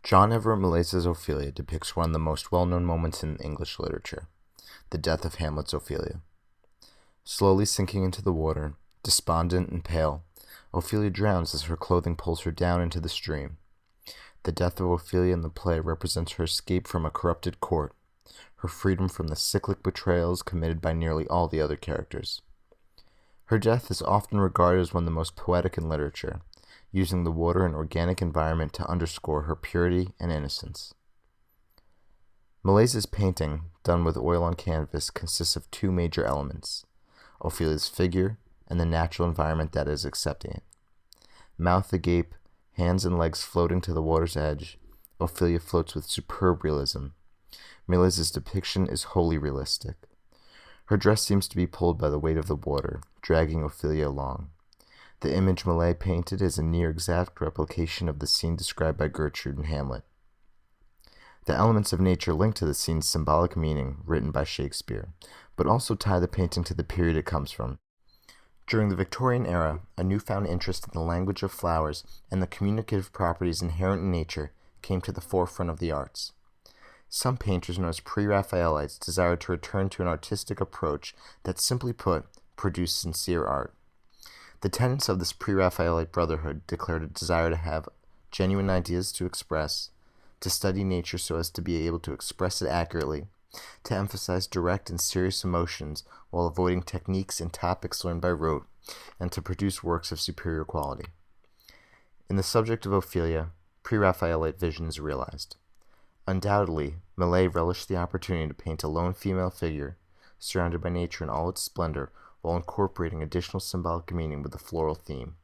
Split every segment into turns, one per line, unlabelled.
John Everett Malais's Ophelia depicts one of the most well-known moments in English literature, the death of Hamlet's Ophelia. Slowly sinking into the water, despondent and pale, Ophelia drowns as her clothing pulls her down into the stream. The death of Ophelia in the play represents her escape from a corrupted court, her freedom from the cyclic betrayals committed by nearly all the other characters. Her death is often regarded as one of the most poetic in literature, using the water and organic environment to underscore her purity and innocence. Malais's painting, done with oil on canvas, consists of two major elements: Ophelia's figure and the natural environment that is accepting it. Mouth agape, hands and legs floating to the water's edge, Ophelia floats with superb realism. Malais's depiction is wholly realistic. Her dress seems to be pulled by the weight of the water, dragging Ophelia along. The image Millais painted is a near-exact replication of the scene described by Gertrude in Hamlet. The elements of nature link to the scene's symbolic meaning, written by Shakespeare, but also tie the painting to the period it comes from. During the Victorian era, a newfound interest in the language of flowers and the communicative properties inherent in nature came to the forefront of the arts. Some painters, known as Pre-Raphaelites, desired to return to an artistic approach that, simply put, produced sincere art. The tenets of this Pre-Raphaelite brotherhood declared a desire to have genuine ideas to express, to study nature so as to be able to express it accurately, to emphasize direct and serious emotions while avoiding techniques and topics learned by rote, and to produce works of superior quality. In the subject of Ophelia, Pre-Raphaelite vision is realized. Undoubtedly, Millais relished the opportunity to paint a lone female figure, surrounded by nature in all its splendor, while incorporating additional symbolic meaning with the floral theme.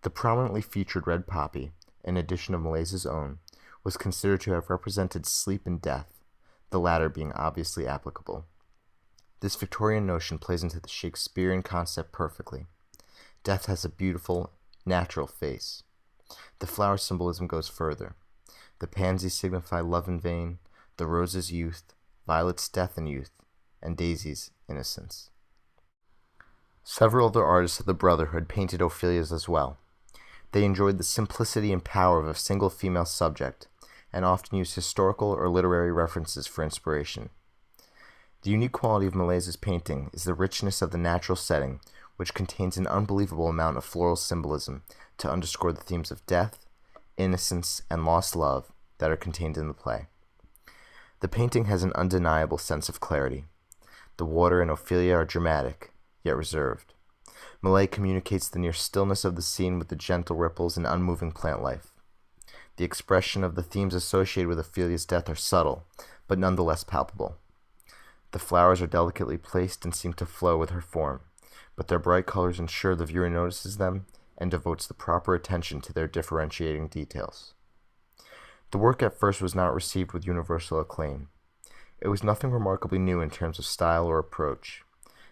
The prominently featured red poppy, an edition of Malais's own, was considered to have represented sleep and death, the latter being obviously applicable. This Victorian notion plays into the Shakespearean concept perfectly. Death has a beautiful, natural face. The flower symbolism goes further. The pansies signify love and vain, the roses youth, violets death and youth, and daisies innocence. Several other artists of the Brotherhood painted Ophelias as well. They enjoyed the simplicity and power of a single female subject, and often used historical or literary references for inspiration. The unique quality of Malais's painting is the richness of the natural setting, which contains an unbelievable amount of floral symbolism to underscore the themes of death, innocence, and lost love that are contained in the play. The painting has an undeniable sense of clarity. The water and Ophelia are dramatic, yet reserved. Millais communicates the near stillness of the scene with the gentle ripples and unmoving plant life. The expression of the themes associated with Ophelia's death are subtle, but nonetheless palpable. The flowers are delicately placed and seem to flow with her form, but their bright colors ensure the viewer notices them and devotes the proper attention to their differentiating details. The work at first was not received with universal acclaim. It was nothing remarkably new in terms of style or approach.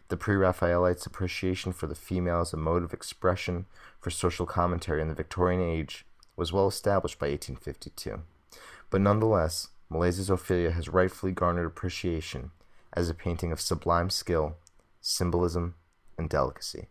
The Pre-Raphaelites' appreciation for the female as a mode of expression for social commentary in the Victorian age was well established by 1852, but nonetheless, Malais's Ophelia has rightfully garnered appreciation as a painting of sublime skill, symbolism, and delicacy.